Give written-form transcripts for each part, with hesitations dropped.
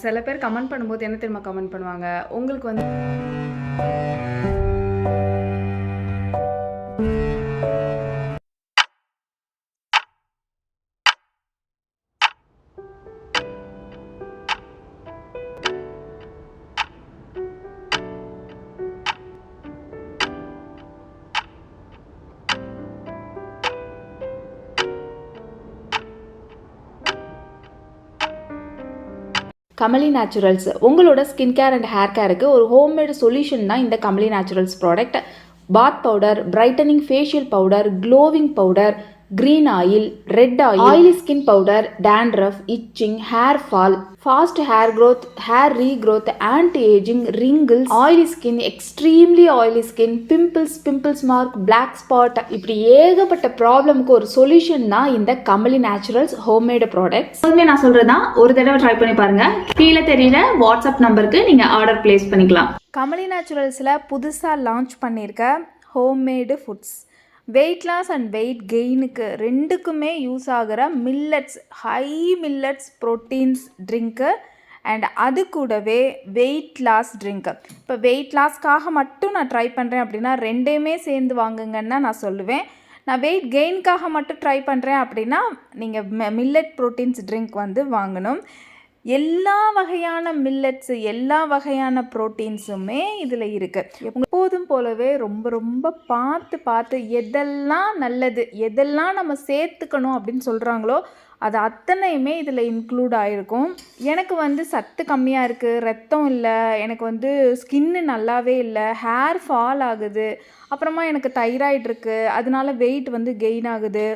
சில பேர் கமெண்ட் பண்ணும்போது என்ன தெரியுமா கமெண்ட் பண்ணுவாங்க, உங்களுக்கு வந்து கமலி நேச்சுரல்ஸ் உங்களோட ஸ்கின் கேர் அண்ட் ஹேர் கேருக்கு ஒரு ஹோம்மேடு சொல்யூஷன் தான் இந்த கமலி நேச்சுரல்ஸ் ப்ராடக்ட். பாத் powder, brightening facial powder, glowing powder, green oil, red oil, oily skin powder, dandruff, itching, hair fall, fast hair growth, hair regrowth, anti-aging, wrinkles, oily skin, extremely oily skin, pimples mark, black spot, இப்படி ஏகப்பட்ட ப்ராப்ளம்க்கு ஒரு solution தான் இந்த Kamali naturals homemade products. எப்போதுமே நான் சொல்றதுதான், ஒரு தடவை ட்ரை பண்ணி பாருங்க. கீழே தெரியல வாட்ஸ்அப் நம்பருக்கு நீங்க ஆர்டர் பிளேஸ் பண்ணிக்கலாம். கமலி நேச்சுரல்ஸில் புதுசாக லான்ச் பண்ணியிருக்க homemade foods, weight loss and weight கெயினுக்கு ரெண்டுக்குமே யூஸ் ஆகிற மில்லட்ஸ், ஹை மில்லட்ஸ் ப்ரோட்டீன்ஸ் ட்ரிங்க்கு அண்ட் அது கூடவே வெயிட் லாஸ் ட்ரிங்க்கு. இப்போ வெயிட் லாஸ்க்காக மட்டும் நான் ட்ரை பண்ணுறேன் அப்படின்னா ரெண்டையுமே சேர்ந்து வாங்குங்கன்னா நான் சொல்லுவேன். நான் வெயிட் கெயினுக்காக மட்டும் ட்ரை பண்ணுறேன் அப்படின்னா நீங்கள் மில்லட் ப்ரோட்டீன்ஸ் ட்ரிங்க் வந்து வாங்கணும். எல்லா வகையான மில்லட்ஸு, எல்லா வகையான ப்ரோட்டீன்ஸுமே இதில் இருக்குது. எப்போதும் போலவே ரொம்ப ரொம்ப பார்த்து எதெல்லாம் நல்லது, எதெல்லாம் நம்ம சேர்த்துக்கணும் அப்படின்னு சொல்கிறாங்களோ அது அத்தனையுமே இதில் இன்க்ளூட் ஆகிருக்கும். எனக்கு வந்து சத்து கம்மியாக இருக்குது, ரத்தம் இல்லை, எனக்கு வந்து ஸ்கின்னு நல்லாவே இல்லை, ஹேர் ஃபால் ஆகுது, அப்புறமா எனக்கு தைராய்டு இருக்குது, அதனால வெயிட் வந்து கெயின் ஆகுது,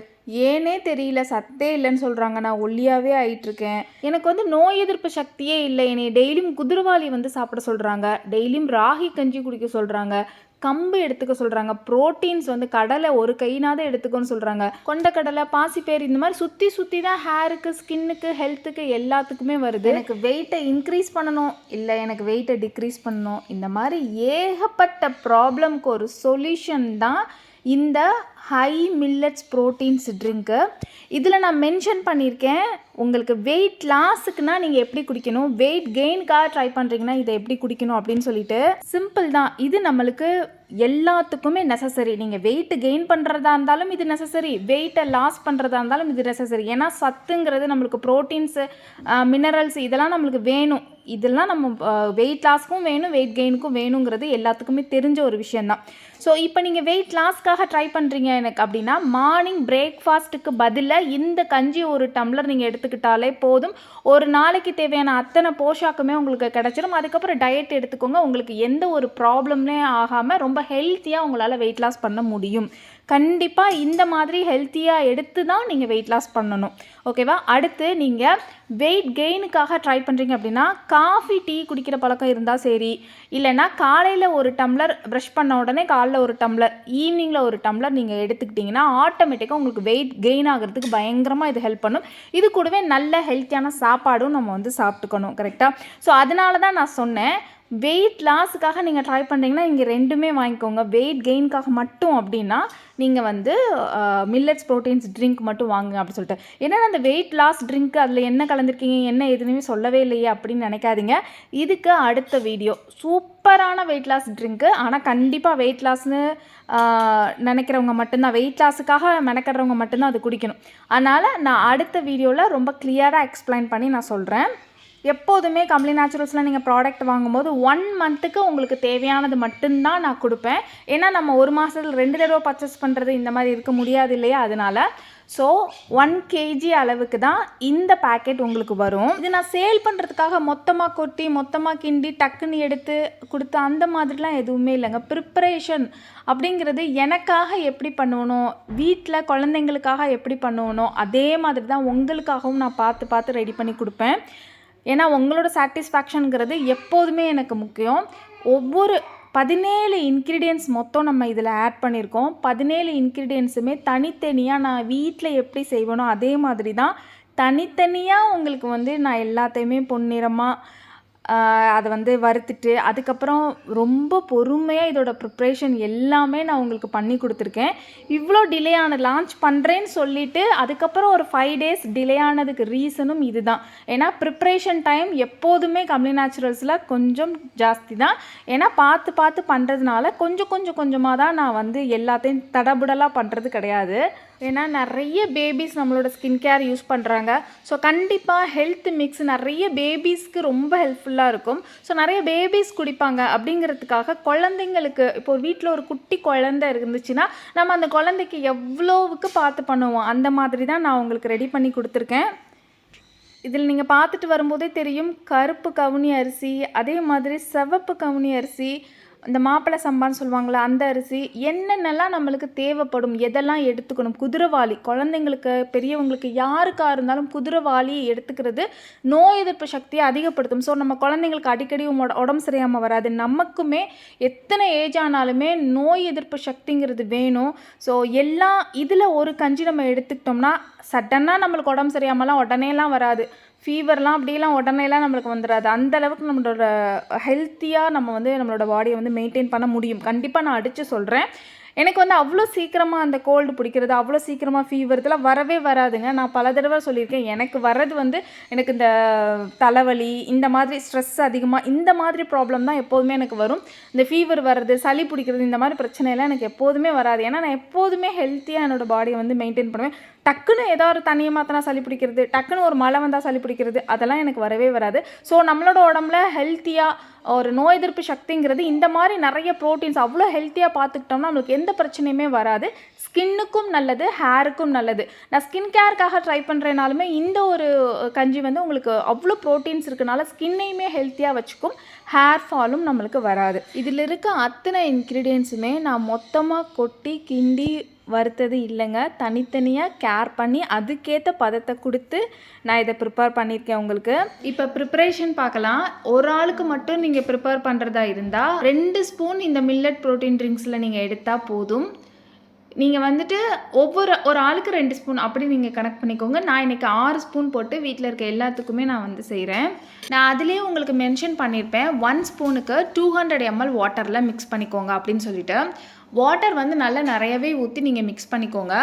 ஏனே தெரியல சத்தே இல்லைன்னு சொல்கிறாங்க, நான் ஒல்லியாகவே ஆகிட்டுருக்கேன், எனக்கு வந்து நோய் எதிர்ப்பு சக்தியே இல்லை, என்னை டெய்லியும் குதிரவாளி வந்து சாப்பிட சொல்கிறாங்க, டெய்லியும் ராகி கஞ்சி குடிக்க சொல்கிறாங்க, கம்பு எடுத்துக்க சொல்கிறாங்க, ப்ரோட்டீன்ஸ் வந்து கடலை ஒரு கைனாவது எடுத்துக்கோன்னு சொல்கிறாங்க, கொண்டக்கடலை, பாசிப்பயிறு, இந்த மாதிரி சுற்றி தான் ஹேருக்கு, ஸ்கின்னுக்கு, ஹெல்த்துக்கு எல்லாத்துக்குமே வருது. எனக்கு வெயிட்டை இன்க்ரீஸ் பண்ணணும், இல்லை எனக்கு வெயிட்டை டிக்ரீஸ் பண்ணணும், இந்த மாதிரி ஏகப்பட்ட ப்ராப்ளம்க்கு ஒரு சொல்யூஷன் தான் இந்த ஹை மில்லட்ஸ் ப்ரோட்டீன்ஸ் ட்ரிங்க்கு. இதில் நான் மென்ஷன் பண்ணியிருக்கேன், உங்களுக்கு வெயிட் லாஸுக்குன்னா நீங்கள் எப்படி குடிக்கணும், வெயிட் கெயினுக்காக ட்ரை பண்ணுறீங்கன்னா இதை எப்படி குடிக்கணும் அப்படின்னு சொல்லிட்டு. சிம்பிள் தான், இது நம்மளுக்கு எல்லாத்துக்குமே நெசசரி. நீங்கள் வெயிட் கெயின் பண்ணுறதா இருந்தாலும் இது நெசசரி, வெயிட்டை லாஸ் பண்ணுறதா இருந்தாலும் இது நெசசரி. ஏன்னா சத்துங்கிறது நம்மளுக்கு ப்ரோட்டீன்ஸு, மினரல்ஸ் இதெல்லாம் நம்மளுக்கு வேணும். இதெல்லாம் நம்ம வெயிட் லாஸ்க்கும் வேணும், வெயிட் கெயினுக்கும் வேணுங்கிறது எல்லாத்துக்குமே தெரிஞ்ச ஒரு விஷயந்தான். ஸோ இப்போ நீங்கள் வெயிட் லாஸ்க்காக ட்ரை பண்ணுறீங்க எனக்கு அப்படின்னா, மார்னிங் பிரேக்ஃபாஸ்ட்டுக்கு பதிலாக இந்த கஞ்சி ஒரு டம்ளர் நீங்கள் எடுத்துக்கிட்டாலே போதும். ஒரு நாளைக்கு தேவையான அத்தனை போஷாக்குமே உங்களுக்கு கிடச்சிடும். அதுக்கப்புறம் டயட் எடுத்துக்கோங்க, உங்களுக்கு எந்த ஒரு ப்ராப்ளமே ஆகாமல் ரொம்ப ஹெல்த்தியாக உங்களால் வெயிட் லாஸ் பண்ண முடியும். கண்டிப்பாக இந்த மாதிரி ஹெல்த்தியாக எடுத்து தான் நீங்கள் வெயிட் லாஸ் பண்ணணும், ஓகேவா? அடுத்து நீங்கள் வெயிட் கெயினுக்காக ட்ரை பண்ணுறீங்க அப்படின்னா, காஃபி டீ குடிக்கிற பழக்கம் இருந்தால் சரி, இல்லைனா காலையில் ஒரு டம்ளர், ப்ரஷ் பண்ண உடனே காலையில் ஒரு டம்ளர், ஈவினிங்கில் ஒரு டம்ளர் நீங்கள் எடுத்துக்கிட்டிங்கன்னா ஆட்டோமேட்டிக்காக உங்களுக்கு வெயிட் கெயின் ஆகிறதுக்கு பயங்கரமாக இது ஹெல்ப் பண்ணும். இது கூடவே நல்ல ஹெல்த்தியான சாப்பாடும் நம்ம வந்து சாப்பிட்டுக்கணும், கரெக்டாக? ஸோ அதனால தான் நான் சொன்னேன், வெயிட் லாஸுக்காக நீங்கள் ட்ரை பண்ணுறீங்கன்னா இங்கே ரெண்டுமே வாங்கிக்கோங்க. வெயிட் கெயினுக்காக மட்டும் அப்படின்னா நீங்கள் வந்து மில்லட்ஸ் ப்ரோட்டீன்ஸ் ட்ரிங்க் மட்டும் வாங்குங்க அப்படின்னு சொல்லிட்டு. ஏன்னா அந்த வெயிட் லாஸ் ட்ரிங்க் அதில் என்ன கலந்துருக்கீங்க, என்ன எதுவுமே சொல்லவே இல்லையே அப்படின்னு நினைக்காதீங்க. இதுக்கு அடுத்த வீடியோ சூப்பரான வெயிட் லாஸ் ட்ரிங்க்கு. ஆனால் கண்டிப்பாக வெயிட் லாஸ்னு நினைக்கிறவங்க மட்டும்தான், வெயிட் லாஸுக்காக மெனக்கிடுறவங்க மட்டும்தான் அது குடிக்கணும். அதனால் நான் அடுத்த வீடியோவில் ரொம்ப கிளியராக எக்ஸ்பிளைன் பண்ணி நான் சொல்கிறேன். எப்போதுமே கமலி நேச்சுரல்ஸில் நீங்கள் ப்ராடக்ட் வாங்கும்போது 1 மந்த்துக்கு உங்களுக்கு தேவையானது மட்டும்தான் நான் கொடுப்பேன். ஏன்னா நம்ம ஒரு மாதத்தில் 2 தடவை பர்ச்சேஸ் பண்ணுறது இந்த மாதிரி இருக்க முடியாது இல்லையா? அதனால் ஸோ 1 kg அளவுக்கு தான் இந்த பேக்கெட் உங்களுக்கு வரும். இது நான் சேல் பண்ணுறதுக்காக மொத்தமாக கொட்டி, மொத்தமாக கிண்டி, டக்குன்னு எடுத்து கொடுத்து அந்த மாதிரிலாம் எதுவுமே இல்லைங்க. ப்ரிப்பரேஷன் அப்படிங்கிறது எனக்காக எப்படி பண்ணணும், வீட்டில் குழந்தைங்களுக்காக எப்படி பண்ணணும், அதே மாதிரி தான் உங்களுக்காகவும் நான் பார்த்து ரெடி பண்ணி கொடுப்பேன். ஏன்னா உங்களோட சாட்டிஸ்ஃபேக்ஷனுங்கிறது எப்போதுமே எனக்கு முக்கியம். ஒவ்வொரு 17 இன்க்ரீடியன்ட்ஸ் மொத்தம் நம்ம இதில் ஆட் பண்ணியிருக்கோம். 17 இன்க்ரீடியன்ட்ஸுமே தனித்தனியாக நான் வீட்டில் எப்படி செய்வேனோ அதே மாதிரி தான் தனித்தனியாக உங்களுக்கு வந்து நான் எல்லாத்தையுமே பொன்னிறமாக அதை வந்து வறுத்துட்டு அதுக்கப்புறம் ரொம்ப பொறுமையாக இதோட ப்ரிப்ரேஷன் எல்லாமே நான் உங்களுக்கு பண்ணி கொடுத்துருக்கேன். இவ்வளோ டிலே ஆன லான்ச் பண்ணுறேன்னு சொல்லிவிட்டு அதுக்கப்புறம் ஒரு 5 days டிலே ஆனதுக்கு ரீசனும் இது தான். ஏன்னா ப்ரிப்ரேஷன் டைம் எப்போதுமே கம்லி நேச்சுரல்ஸில் கொஞ்சம் ஜாஸ்தி தான். ஏன்னா பார்த்து பண்ணுறதுனால கொஞ்சமாக தான் நான் வந்து எல்லாத்தையும் தடபுடலாக பண்ணுறது கிடையாது. ஏன்னா நிறைய பேபிஸ் நம்மளோட ஸ்கின் கேர் யூஸ் பண்ணுறாங்க. ஸோ கண்டிப்பாக ஹெல்த் மிக்ஸ் நிறைய பேபிஸ்க்கு ரொம்ப ஹெல்ப்ஃபுல்லாக இருக்கும். ஸோ நிறைய பேபிஸ் குடிப்பாங்க அப்படிங்கிறதுக்காக குழந்தைங்களுக்கு இப்போ ஒரு வீட்டில் ஒரு குட்டி குழந்தை இருந்துச்சுன்னா நம்ம அந்த குழந்தைக்கு எவ்வளோவுக்கு பார்த்து பண்ணுவோம், அந்த மாதிரி தான் நான் உங்களுக்கு ரெடி பண்ணி கொடுத்துருக்கேன். இதில் நீங்கள் பார்த்துட்டு வரும்போதே தெரியும், கருப்பு கவுனி அரிசி, அதே மாதிரி சிவப்பு கவுனி அரிசி, இந்த மாப்பிள்ளை சம்பான்னு சொல்லுவாங்களா அந்த அரிசி, என்னென்னலாம் நம்மளுக்கு தேவைப்படும், எதெல்லாம் எடுத்துக்கணும். குதிரைவாளி குழந்தைங்களுக்கு பெரியவங்களுக்கு யாருக்காக இருந்தாலும் குதிரைவாளி எடுத்துக்கிறது நோய் எதிர்ப்பு சக்தியை அதிகப்படுத்தும். ஸோ நம்ம குழந்தைங்களுக்கு அடிக்கடி உடம்பு சரியாமல் வராது. நமக்குமே எத்தனை ஏஜ் ஆனாலுமே நோய் எதிர்ப்பு சக்திங்கிறது வேணும். ஸோ எல்லாம் இதில் ஒரு கஞ்சி நம்ம எடுத்துக்கிட்டோம்னா சடனாக நம்மளுக்கு உடம்பு சரியாமலாம் உடனேலாம் வராது. ஃபீவர்லாம் அப்படிலாம் உடனேலாம் நம்மளுக்கு வந்துடாது. அந்தளவுக்கு நம்மளோட ஹெல்த்தியாக நம்ம வந்து நம்மளோட பாடியை வந்து மெயின்டைன் பண்ண முடியும். கண்டிப்பாக நான் அடித்து சொல்கிறேன். எனக்கு வந்து அவ்வளோ சீக்கிரமாக அந்த கோல்டு பிடிக்கிறது, அவ்வளோ சீக்கிரமாக ஃபீவர் இதெல்லாம் வரவே வராதுங்க. நான் பல தடவை சொல்லியிருக்கேன். எனக்கு வர்றது வந்து எனக்கு இந்த தலைவலி, இந்த மாதிரி ஸ்ட்ரெஸ் அதிகமாக, இந்த மாதிரி ப்ராப்ளம் தான் எப்போதுமே எனக்கு வரும். இந்த ஃபீவர் வர்றது, சளி பிடிக்கிறது, இந்த மாதிரி பிரச்சனையெல்லாம் எனக்கு எப்போதுமே வராது. ஏன்னா நான் எப்போதுமே ஹெல்த்தியாக என்னோடய பாடியை வந்து மெயின்டைன் பண்ணுவேன். டக்குன்னு ஏதாவது தண்ணியை மாற்றினா சளி பிடிக்கிறது, டக்குன்னு ஒரு மழை வந்தால் சளி பிடிக்கிறது, அதெல்லாம் எனக்கு வரவே வராது. ஸோ நம்மளோட உடம்புல ஹெல்த்தியாக ஒரு நோய் எதிர்ப்பு சக்திங்கிறது இந்த மாதிரி நிறைய ப்ரோட்டீன்ஸ் அவ்வளோ ஹெல்த்தியாக பார்த்துக்கிட்டோம்னா நம்மளுக்கு எந்த பிரச்சனையுமே வராது. ஸ்கின்னுக்கும் நல்லது, ஹேருக்கும் நல்லது. நான் ஸ்கின் கேருக்காக ட்ரை பண்ணுறேனாலுமே இந்த ஒரு கஞ்சி வந்து உங்களுக்கு அவ்வளோ ப்ரோட்டீன்ஸ் இருக்கனால ஸ்கின்னையுமே ஹெல்த்தியாக வச்சுக்கும், ஹேர் ஃபாலும் நம்மளுக்கு வராது. இதில் இருக்க அத்தனை இன்க்ரீடியன்ஸுமே நான் மொத்தமாக கொட்டி கிண்டி வறுத்தது இல்லைங்க. தனித்தனியாக கேர் பண்ணி அதுக்கேற்ற பதத்தை கொடுத்து நான் இதை ப்ரிப்பேர் பண்ணியிருக்கேன் உங்களுக்கு. இப்போ ப்ரிப்பரேஷன் பார்க்கலாம். ஒரு ஆளுக்கு மட்டும் நீங்கள் ப்ரிப்பேர் பண்ணுறதா இருந்தால் 2 ஸ்பூன் இந்த மில்லட் ப்ரோட்டீன் ட்ரிங்க்ஸில் நீங்கள் எடுத்தால் போதும். நீங்கள் வந்துட்டு ஒரு ஆளுக்கு 2 ஸ்பூன் அப்படி நீங்கள் கணக்கு பண்ணிக்கோங்க. நான் இன்றைக்கி 6 ஸ்பூன் போட்டு வீட்டில் இருக்க எல்லாத்துக்குமே நான் வந்து செய்கிறேன். நான் அதிலே உங்களுக்கு மென்ஷன் பண்ணியிருப்பேன் 1 ஸ்பூனுக்கு 200 ml வாட்டரில் மிக்ஸ் பண்ணிக்கோங்க அப்படின்னு சொல்லிட்டு. வாட்டர் வந்து நல்லா நிறையவே ஊற்றி நீங்கள் மிக்ஸ் பண்ணிக்கோங்க.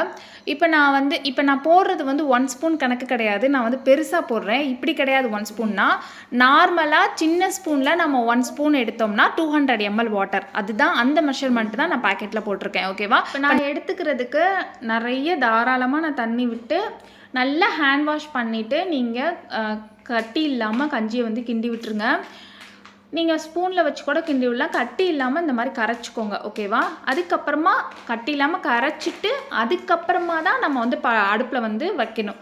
இப்போ நான் போடுறது வந்து 1 ஸ்பூன் கணக்கு கிடையாது. நான் வந்து பெருசாக போடுறேன். இப்படி கிடையாது 1 ஸ்பூன்னா. நார்மலாக சின்ன ஸ்பூனில் நம்ம 1 ஸ்பூன் எடுத்தோம்னா 200 ml வாட்டர், அதுதான் அந்த மெஷர்மெண்ட் தான் நான் பேக்கெட்டில் போட்டிருக்கேன். ஓகேவா? இப்போ நான் எடுத்துக்கிறதுக்கு நிறைய தாராளமாக நான் தண்ணி விட்டு நல்லா ஹேண்ட் வாஷ் பண்ணிவிட்டு நீங்கள் கட்டி இல்லாமல் கஞ்சியை வந்து கிண்டி விட்டுருங்க. நீங்கள் ஸ்பூனில் வச்சு கூட கிண்டி விடலாம். கட்டி இல்லாமல் இந்த மாதிரி கரைச்சிக்கோங்க. ஓகேவா? அதுக்கப்புறமா கட்டி இல்லாமல் கரைச்சிட்டு அதுக்கப்புறமா தான் நம்ம வந்து அடுப்பில் வந்து வைக்கணும்.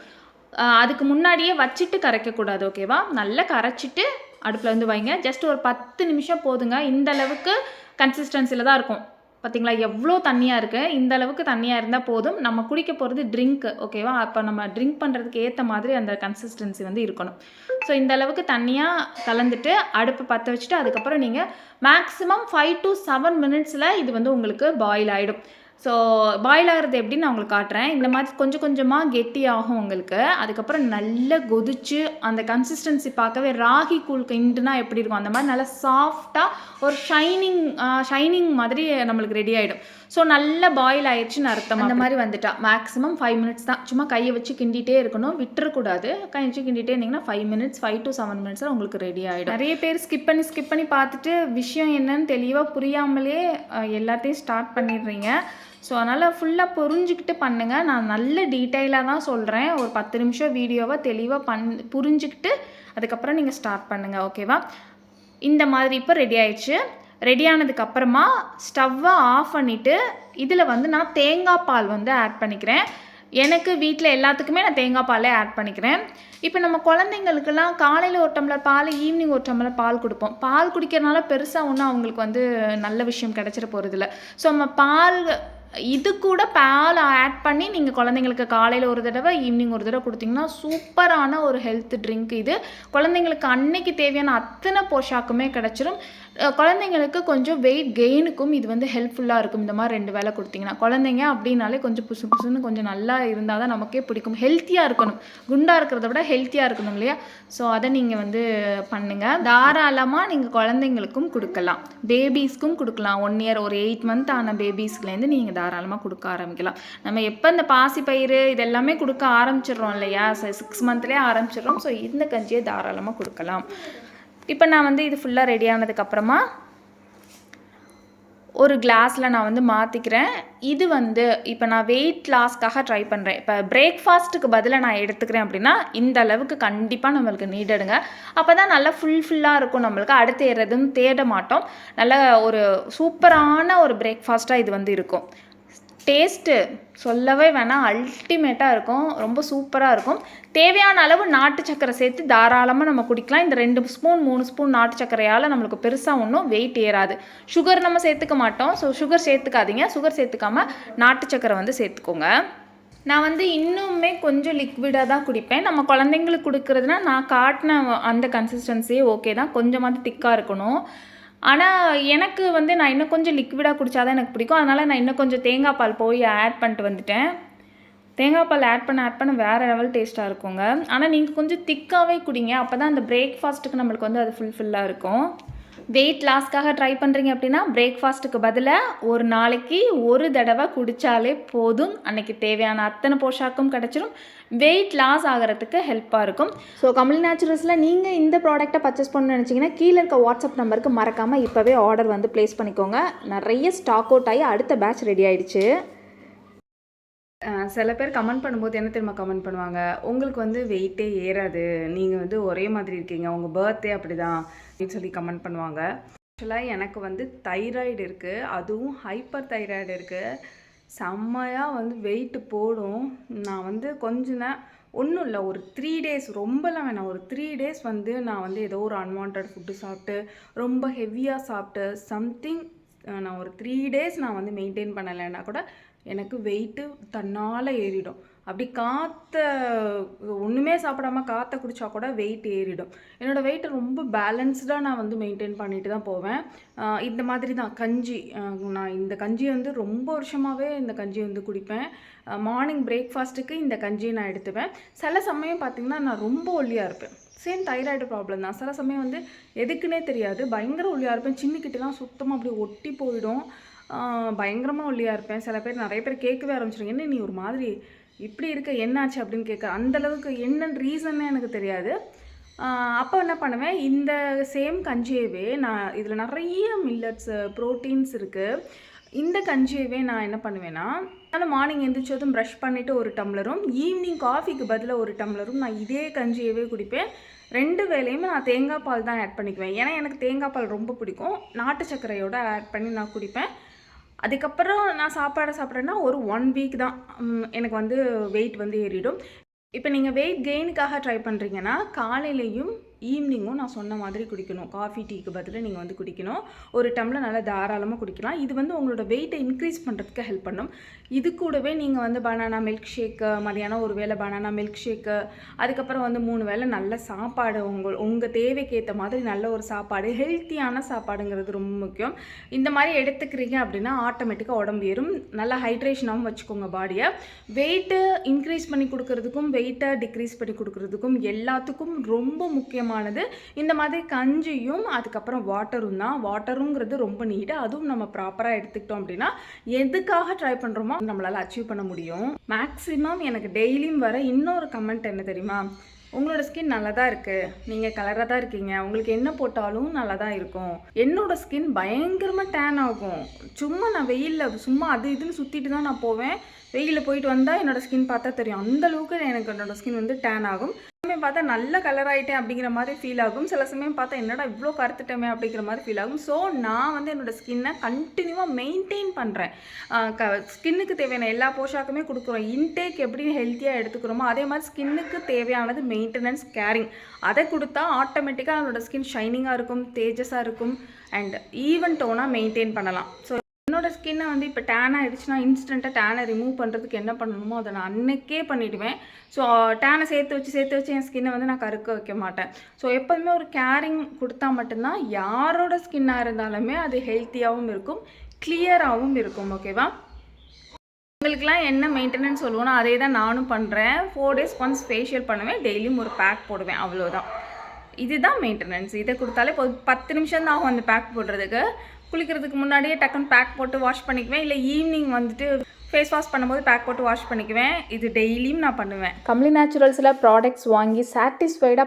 அதுக்கு முன்னாடியே வச்சுட்டு கரைக்கக்கூடாது. ஓகேவா? நல்லா கரைச்சிட்டு அடுப்பில் வந்து வைங்க. ஜஸ்ட் ஒரு 10 நிமிஷம் போதுங்க. இந்த அளவுக்கு கன்சிஸ்டன்சியில் தான் இருக்கும். பார்த்திங்களா எவ்வளோ தண்ணியாக இருக்குது? இந்த அளவுக்கு தண்ணியாக இருந்தால் போதும். நம்ம குடிக்க போகிறது ட்ரிங்க்கு. ஓகேவா? அப்போ நம்ம ட்ரிங்க் பண்ணுறதுக்கு ஏற்ற மாதிரி அந்த கன்சிஸ்டன்சி வந்து இருக்கணும். ஸோ இந்த அளவுக்கு தண்ணியாக கலந்துட்டு அடுப்பு பற்ற வச்சுட்டு அதுக்கப்புறம் நீங்கள் மேக்ஸிமம் 5 to 7 minutesல இது வந்து உங்களுக்கு பாயில் ஆகிடும். ஸோ பாயில் ஆகிறது எப்படின்னு நான் உங்களுக்கு காட்டுறேன். இந்த மாதிரி கொஞ்சம் கொஞ்சமாக கெட்டி ஆகும் உங்களுக்கு. அதுக்கப்புறம் நல்லா கொதிச்சு அந்த கன்சிஸ்டன்சி பார்க்கவே ராகி கூழ் கிண்டுனா எப்படி இருக்கும் அந்த மாதிரி நல்லா சாஃப்டாக ஒரு ஷைனிங் மாதிரி நம்மளுக்கு ரெடி ஆகிடும். ஸோ நல்லா பாயில் ஆயிடுச்சுன்னு அர்த்தம். அந்த மாதிரி வந்துட்டா மேக்ஸிமம் 5 minutes தான். சும்மா கையை வச்சு கிண்டிகிட்டே இருக்கணும், விட்டுறக்கூடாது. கையை வச்சு கிண்டிகிட்டே இருந்தீங்கன்னா 5 to 7 minutes உங்களுக்கு ரெடி ஆகிடும். நிறைய பேர் ஸ்கிப் பண்ணி பார்த்துட்டு விஷயம் என்னன்னு தெளிவாக புரியாமலே எல்லாத்தையும் ஸ்டார்ட் பண்ணிடுறீங்க. ஸோ அதனால் ஃபுல்லாக புரிஞ்சுக்கிட்டு பண்ணுங்கள். நான் நல்ல டீட்டெயிலாக தான் சொல்கிறேன். ஒரு 10 நிமிஷம் வீடியோவை தெளிவாக புரிஞ்சுக்கிட்டு அதுக்கப்புறம் நீங்கள் ஸ்டார்ட் பண்ணுங்கள். ஓகேவா? இந்த மாதிரி இப்போ ரெடி ஆயிடுச்சு. ரெடி ஆனதுக்கப்புறமா ஸ்டவ்வை ஆஃப் பண்ணிவிட்டு இதில் வந்து நான் தேங்காய் பால் வந்து ஆட் பண்ணிக்கிறேன். எனக்கு வீட்டில் எல்லாத்துக்குமே நான் தேங்காய் பாலே ஆட் பண்ணிக்கிறேன். இப்போ நம்ம குழந்தைங்களுக்கெல்லாம் காலையில் ஒரு டம்ளர் பால், ஈவினிங் ஒரு டம்ளர் பால் கொடுப்போம். பால் குடிக்கிறதுனால பெருசாக ஒன்றும் அவங்களுக்கு வந்து நல்ல விஷயம் கிடச்சிட போகிறதில்ல. ஸோ நம்ம இது கூட பால் ஆட் பண்ணி நீங்கள் குழந்தைங்களுக்கு காலையில் ஒரு தடவை, ஈவினிங் ஒரு தடவை கொடுத்தீங்கன்னா சூப்பரான ஒரு ஹெல்த் ட்ரிங்க் இது. குழந்தைங்களுக்கு அன்னைக்கு தேவையான அத்தனை போஷாக்குமே கிடச்சிரும். குழந்தைங்களுக்கு கொஞ்சம் வெயிட் கெயினுக்கும் இது வந்து ஹெல்ப்ஃபுல்லாக இருக்கும். இந்த மாதிரி 2 வேளை கொடுத்தீங்கன்னா, குழந்தைங்க அப்படின்னாலே கொஞ்சம் புசு புசுன்னு கொஞ்சம் நல்லா இருந்தால் தான் நமக்கே பிடிக்கும். ஹெல்த்தியாக இருக்கணும், குண்டாக இருக்கிறத விட ஹெல்த்தியாக இருக்கணும் இல்லையா? ஸோ அதை நீங்கள் வந்து பண்ணுங்கள். தாராளமாக நீங்கள் குழந்தைங்களுக்கும் கொடுக்கலாம், பேபிஸ்க்கும் கொடுக்கலாம். 1 இயர் ஒரு 8 மந்த் ஆன பேபிஸ்லேருந்து நீங்கள் தாராளமாக கொடுக்க ஆரம்பிக்கலாம். நம்ம எப்போ இந்த பாசிப்பயிறு இதெல்லாமே கொடுக்க ஆரம்பிச்சிடுறோம் இல்லையா? 6 மந்த்லேயே ஆரம்பிச்சிடுறோம். ஸோ இந்த கஞ்சியை தாராளமாக கொடுக்கலாம். இப்போ நான் வந்து இது ஃபுல்லாக ரெடி ஆனதுக்கப்புறமா ஒரு கிளாஸில் நான் வந்து மாற்றிக்கிறேன். இது வந்து இப்போ நான் வெயிட் லாஸ்க்காக ட்ரை பண்ணுறேன். இப்போ பிரேக்ஃபாஸ்ட்டுக்கு பதிலாக நான் எடுத்துக்கிறேன் அப்படின்னா இந்த அளவுக்கு கண்டிப்பாக நம்மளுக்கு நீடடுங்க. அப்போ தான் நல்லா ஃபுல்லாக இருக்கும். நம்மளுக்கு அடுத்து எதுவும் தேட மாட்டோம். நல்ல ஒரு சூப்பரான ஒரு பிரேக்ஃபாஸ்ட்டாக இது வந்து இருக்கும். டேஸ்ட்டு சொல்லவே வேணாம், அல்டிமேட்டாக இருக்கும், ரொம்ப சூப்பராக இருக்கும். தேவையான அளவு நாட்டு சக்கரை சேர்த்து தாராளமாக நம்ம குடிக்கலாம். இந்த 2 ஸ்பூன் 3 ஸ்பூன் நாட்டு சக்கரையால் நம்மளுக்கு பெருசாக ஒன்றும் வெயிட் ஏறாது. சுகர் நம்ம சேர்த்துக்க மாட்டோம். ஸோ சுகர் சேர்த்துக்காதீங்க. சுகர் சேர்த்துக்காமல் நாட்டு சக்கரை வந்து சேர்த்துக்கோங்க. நான் வந்து இன்னுமே கொஞ்சம் லிக்விடாக தான் குடிப்பேன். நம்ம குழந்தைங்களுக்கு கொடுக்குறதுனா நான் காட்டின அந்த கன்சிஸ்டன்சியே ஓகே தான், கொஞ்சமாவது திக்காக இருக்கணும். ஆனால் எனக்கு வந்து நான் இன்னும் கொஞ்சம் லிக்விடாக குடித்தா தான் எனக்கு பிடிக்கும். அதனால் நான் இன்னும் கொஞ்சம் தேங்காய் பால் போய் ஆட் பண்ணிட்டு வந்துட்டேன். தேங்காய் பால் ஆட் பண்ண வேறு லெவல் டேஸ்ட்டாக இருக்குங்க. ஆனால் நீங்கள் கொஞ்சம் திக்காகவே குடிங்க, அப்போ தான் அந்த பிரேக்ஃபாஸ்ட்டுக்கு நம்மளுக்கு வந்து அது ஃபுல்லாக இருக்கும். வெயிட் லாஸ்க்காக ட்ரை பண்ணுறீங்க அப்படின்னா பிரேக்ஃபாஸ்ட்டுக்கு பதிலாக ஒரு நாளைக்கு ஒரு தடவை குடித்தாலே போதும். அன்றைக்கி தேவையான அத்தனை போஷாக்கும் கிடச்சிரும். வெயிட் லாஸ் ஆகிறதுக்கு ஹெல்ப்பாக இருக்கும். ஸோ கமலி நேச்சுரல்ஸில் நீங்கள் இந்த ப்ராடக்ட்டை பர்ச்சேஸ் பண்ணணும்னு நினச்சிங்கன்னா கீழே இருக்க வாட்ஸ்அப் நம்பருக்கு மறக்காமல் இப்போவே ஆர்டர் வந்து ப்ளேஸ் பண்ணிக்கோங்க. நிறைய ஸ்டாக் அவுட் ஆகி அடுத்த பேட்ச் ரெடி ஆகிடுச்சு. சில பேர் கமெண்ட் பண்ணும்போது என்ன தெரியுமா கமெண்ட் பண்ணுவாங்க, உங்களுக்கு வந்து வெயிட்டே ஏறாது, நீங்கள் வந்து ஒரே மாதிரி இருக்கீங்க, உங்கள் பர்த்டே அப்படி தான் அப்படின்னு சொல்லி கமெண்ட் பண்ணுவாங்க. ஆக்சுவலாக எனக்கு வந்து தைராய்டு இருக்குது, அதுவும் ஹைப்பர் தைராய்டு இருக்குது. செம்மையாக வந்து வெயிட்டு போடும். நான் வந்து ஒன்றும் இல்லை, ஒரு 3 டேஸ், ரொம்பலாம் வேணாம், ஒரு 3 டேஸ் வந்து நான் வந்து ஏதோ ஒரு அன்வான்ட் ஃபுட்டு சாப்பிட்டு ரொம்ப ஹெவியாக சாப்பிட்டு சம்திங் நான் ஒரு 3 டேஸ் நான் வந்து மெயின்டைன் பண்ணலைன்னா கூட எனக்கு வெயிட்டு தன்னால் ஏறிடும். அப்படி ஒன்றுமே சாப்பிடாம காற்றை குடித்தா கூட வெயிட் ஏறிடும். என்னோடய வெயிட்டை ரொம்ப பேலன்ஸ்டாக நான் வந்து மெயின்டைன் பண்ணிட்டு தான் போவேன். இந்த மாதிரி தான் கஞ்சி, நான் இந்த கஞ்சி வந்து ரொம்ப வருஷமாகவே இந்த கஞ்சி வந்து குடிப்பேன். மார்னிங் பிரேக்ஃபாஸ்ட்டுக்கு இந்த கஞ்சியை நான் எடுத்துவேன். சில சமயம் பார்த்திங்கன்னா நான் ரொம்ப ஒல்லியாக இருப்பேன். சேம் தைராய்டு ப்ராப்ளம் தான். சில சமயம் வந்து எதுக்குன்னே தெரியாது, பயங்கர ஒல்லியாக இருப்பேன். சின்னிக்கிட்டலாம் சுத்தமாக அப்படி ஒட்டி போயிடும். பயங்கரமாக ஒல்லியாக இருப்பேன். சில பேர் நிறைய பேர் கேட்கவே ஆரம்பிச்சிருங்க, என்ன நீ ஒரு மாதிரி இப்படி இருக்க, என்னாச்சு அப்படின்னு கேட்க. அந்தளவுக்கு என்னென்னு ரீசன்னே எனக்கு தெரியாது. அப்போ என்ன பண்ணுவேன், இந்த சேம் கஞ்சியவே நான் இதில் நிறைய மில்லட்ஸ் ப்ரோட்டீன்ஸ் இருக்குது. இந்த கஞ்சியவே நான் என்ன பண்ணுவேன்னா, அதனால் மார்னிங் எழுந்திரிச்சதும் ப்ரஷ் பண்ணிவிட்டு ஒரு டம்ளரும், ஈவினிங் காஃபிக்கு பதிலாக ஒரு டம்ளரும் நான் இதே கஞ்சியவே குடிப்பேன். 2 வேளையுமே நான் தேங்காய் பால் தான் ஆட் பண்ணிக்குவேன். ஏன்னா எனக்கு தேங்காய் பால் ரொம்ப பிடிக்கும். நாட்டு சர்க்கரையோடு ஆட் பண்ணி நான் குடிப்பேன். அதுக்கப்புறம் நான் சாப்பிட்றேன்னா ஒரு 1 வீக் தான் எனக்கு வந்து வெயிட் வந்து ஏறிடும். இப்போ நீங்கள் வெயிட் கெயினுக்காக ட்ரை பண்ணுறீங்கன்னா காலையிலையும் ஈவினிங்கும் நான் சொன்ன மாதிரி குடிக்கணும். காஃபி டீக்கு பதிலாக நீங்கள் வந்து குடிக்கணும். ஒரு டம்ளர் நல்லா தாராளமாக குடிக்கலாம். இது வந்து உங்களோட வெயிட்டை இன்க்ரீஸ் பண்ணுறதுக்கு ஹெல்ப் பண்ணும். இது கூடவே நீங்கள் வந்து பனானா மில்க் ஷேக்கு, மதியானம் ஒரு வேளை பனானா மில்க் ஷேக்கு, அதுக்கப்புறம் வந்து 3 வேளை நல்ல சாப்பாடு, உங்கள் தேவைக்கு ஏற்ற மாதிரி நல்ல ஒரு சாப்பாடு, ஹெல்த்தியான சாப்பாடுங்கிறது ரொம்ப முக்கியம். இந்த மாதிரி எடுத்துக்கிறீங்க அப்படின்னா ஆட்டோமேட்டிக்காக உடம்பு ஏறும். நல்லா ஹைட்ரேஷனாகவும் வச்சுக்கோங்க பாடியை. வெயிட்டை இன்க்ரீஸ் பண்ணி கொடுக்கறதுக்கும் வெயிட்டை டிக்ரீஸ் பண்ணி கொடுக்கறதுக்கும் எல்லாத்துக்கும் ரொம்ப முக்கியமாக இந்த மாதிரி கஞ்சியும் அதுக்கப்புறம் வாட்டரும் தான். வாட்டருங்கிறது ரொம்ப நீடு. அதுவும் நம்ம ப்ராப்பராக எடுத்துக்கிட்டோம் அப்படின்னா எதுக்காக ட்ரை பண்ணுறோமோ நம்மளால் அச்சீவ் பண்ண முடியும். மேக்ஸிமம் எனக்கு டெய்லியும் வர இன்னொரு கமெண்ட் என்ன தெரியுமா, உங்களோட ஸ்கின் நல்லா தான் இருக்குது, நீங்கள் கலராக தான் இருக்கீங்க, உங்களுக்கு என்ன போட்டாலும் நல்லா தான் இருக்கும். என்னோடய ஸ்கின் பயங்கரமாக டேன் ஆகும். சும்மா நான் வெயிலில் சும்மா அது இதுன்னு சுற்றிட்டு தான் நான் போவேன். வெயிலில் போயிட்டு வந்தால் என்னோடய ஸ்கின் பார்த்தா தெரியும், அந்தளவுக்கு எனக்கு என்னோடய ஸ்கின் வந்து டேன் ஆகும். சமயம் பார்த்தா நல்ல கலர் ஆகிட்டேன் அப்படிங்கிற மாதிரி ஃபீல் ஆகும். சில சமயம் பார்த்தா என்னடா இவ்வளோ கருத்துட்டமே அப்படிங்கிற மாதிரி ஃபீல் ஆகும். ஸோ நான் வந்து என்னோடய ஸ்கின்னை கண்டினியூவாக மெயின்டைன் பண்ணுறேன். ஸ்கின்னுக்கு தேவையான எல்லா போஷாக்குமே கொடுக்குறோம். இன்டேக் எப்படி ஹெல்த்தியாக எடுத்துக்கிறோமோ அதே மாதிரி ஸ்கின்னுக்கு தேவையானது மெயின்டெனன்ஸ், கேரிங், அதை கொடுத்தா ஆட்டோமேட்டிக்காக என்னோடய ஸ்கின் ஷைனிங்காக இருக்கும், தேஜஸாக இருக்கும், அண்ட் ஈவன் டோனாக மெயின்டைன் பண்ணலாம். ஸோ என்னோட ஸ்கின்னை வந்து இப்போ டேன் ஆகிடுச்சுன்னா இன்ஸ்டண்ட்டாக டேனை ரிமூவ் பண்ணுறதுக்கு என்ன பண்ணணுமோ அதை நான் அன்னைக்கே பண்ணிவிடுவேன். ஸோ டேனை சேர்த்து வச்சு என் ஸ்கின்னை வந்து நான் கருக்க வைக்க மாட்டேன். ஸோ எப்போதுமே ஒரு கேரிங் கொடுத்தா மட்டும்தான் யாரோட ஸ்கின்னாக இருந்தாலுமே அது ஹெல்த்தியாகவும் இருக்கும், கிளியராகவும் இருக்கும். ஓகேவா? உங்களுக்குலாம் என்ன மெயின்டெனன்ஸ் சொல்லுவோன்னா அதே தான் நானும் பண்ணுறேன். 4 days ஒன்ஸ் ஃபேஷியல் பண்ணுவேன், டெய்லியும் ஒரு பேக் போடுவேன், அவ்வளோதான். இதுதான் மெயின்டெனன்ஸ். இதை கொடுத்தாலே 10 நிமிஷம் தான் ஆகும் அந்த பேக் போடுறதுக்கு. குளிக்கிறதுக்கு முன்னாடியே டக்குன்னு பேக் போட்டு வாஷ் பண்ணிக்குவேன், இல்லை ஈவினிங் வந்துட்டு ஃபேஸ் வாஷ் பண்ணும்போது பேக் போட்டு வாஷ் பண்ணிக்குவேன். இது டெய்லியும் நான் பண்ணுவேன். கம்லி நேச்சுரல்ஸில் ப்ராடக்ட்ஸ் வாங்கி சாட்டிஸ்ஃபைடாக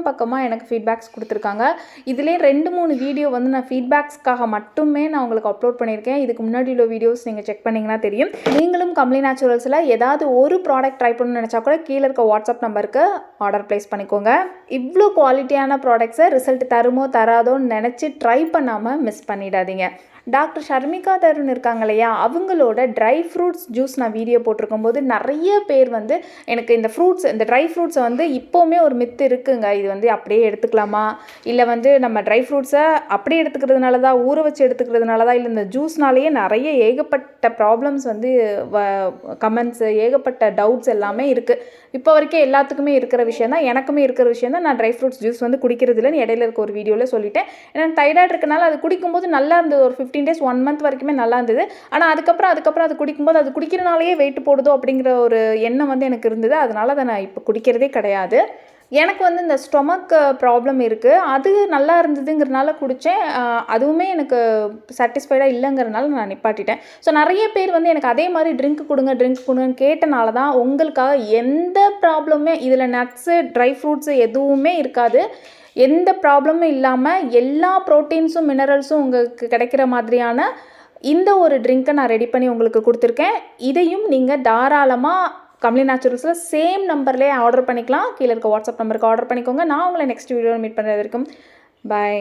பக்கமாக எனக்கு ஃபீட்பேக்ஸ் கொடுத்துருக்காங்க. இதுலேயே 2-3 வீடியோ வந்து நான் ஃபீட்பேக்ஸ்க்காக மட்டுமே நான் உங்களுக்கு அப்லோட் பண்ணியிருக்கேன். இதுக்கு முன்னாடி உள்ள வீடியோஸ் நீங்கள் செக் பண்ணிங்கன்னா தெரியும். நீங்களும் கம்லி நேச்சுரல்ஸில் ஏதாவது ஒரு ப்ராடக்ட் ட்ரை பண்ணணும்னு நினச்சா கூட கீழே இருக்க வாட்ஸ்அப் நம்பருக்கு ஆர்டர் ப்ளேஸ் பண்ணிக்கோங்க. இவ்வளோ குவாலிட்டியான ப்ராடக்ட்ஸை ரிசல்ட் தருமோ தராதோன்னு நினச்சி ட்ரை பண்ணாமல் மிஸ் பண்ணிடாதீங்க. டாக்டர் ஷர்மிகா தருண் இருக்காங்க இல்லையா, அவங்களோட ட்ரை ஃப்ரூட்ஸ் ஜூஸ் நான் வீடியோ போட்டிருக்கும்போது நிறைய பேர் வந்து எனக்கு இந்த ட்ரை ஃப்ரூட்ஸை வந்து இப்போவுமே ஒரு மித்து இருக்குங்க, இது வந்து அப்படியே எடுத்துக்கலாமா, இல்லை வந்து நம்ம ட்ரை ஃப்ரூட்ஸை அப்படியே எடுத்துக்கிறதுனால தான், ஊற வச்சு எடுத்துக்கிறதுனால தான், இல்லை இந்த ஜூஸ்னாலேயே நிறைய ஏகப்பட்ட ப்ராப்ளம்ஸ் வந்து கமெண்ட்ஸு, ஏகப்பட்ட டவுட்ஸ் எல்லாமே இருக்குது. இப்போ வரைக்கும் எல்லாத்துக்குமே இருக்கிற விஷயம் தான், எனக்குமே இருக்கிற விஷயம் தான். நான் ட்ரை ஃப்ரூட்ஸ் ஜூஸ் வந்து குடிக்கிறது இல்லைன்னு இடையில இருக்க ஒரு வீடியோவில் சொல்லிட்டேன். ஏன்னா தைராய்டு இருக்கனால அது குடிக்கும்போது நல்லா இருந்தது, ஒரு 15 days 1 month வரைக்குமே நல்லா இருந்தது. ஆனால் அதுக்கப்புறம் அது குடிக்கும்போது அது குடிக்கிறனாலேயே வெயிட் போடுதோ அப்படிங்கிற ஒரு எண்ணம் வந்து எனக்கு இருந்தது. அதனால அதை நான் இப்போ குடிக்கிறதே கிடையாது. எனக்கு வந்து இந்த ஸ்டொமக் ப்ராப்ளம் இருக்குது, அது நல்லா இருந்ததுங்கிறனால குடித்தேன். அதுவுமே எனக்கு சாட்டிஸ்ஃபைடாக இல்லைங்கிறனால நான் நிப்பாட்டிட்டேன். ஸோ நிறைய பேர் வந்து எனக்கு அதே மாதிரி ட்ரிங்க் கொடுங்கன்னு கேட்டனால தான் உங்களுக்காக எந்த ப்ராப்ளமே இதில் நட்ஸு ட்ரை ஃப்ரூட்ஸு எதுவுமே இருக்காது. எந்த ப்ராப்ளமும் இல்லாமல் எல்லா ப்ரோட்டீன்ஸும் மினரல்ஸும் உங்களுக்கு கிடைக்கிற மாதிரியான இந்த ஒரு ட்ரிங்க்கை நான் ரெடி பண்ணி உங்களுக்கு கொடுத்துருக்கேன். இதையும் நீங்கள் தாராளமாக கம்லி நேச்சுரல்ஸில் சேம் நம்பர்லேயே ஆர்டர் பண்ணிக்கலாம். கீழே இருக்க வாட்ஸ்அப் நம்பருக்கு ஆர்டர் பண்ணிக்கோங்க. நான் உங்களை நெக்ஸ்ட் வீடியோவில் மீட் பண்ணுறது வரைக்கும் பாய்.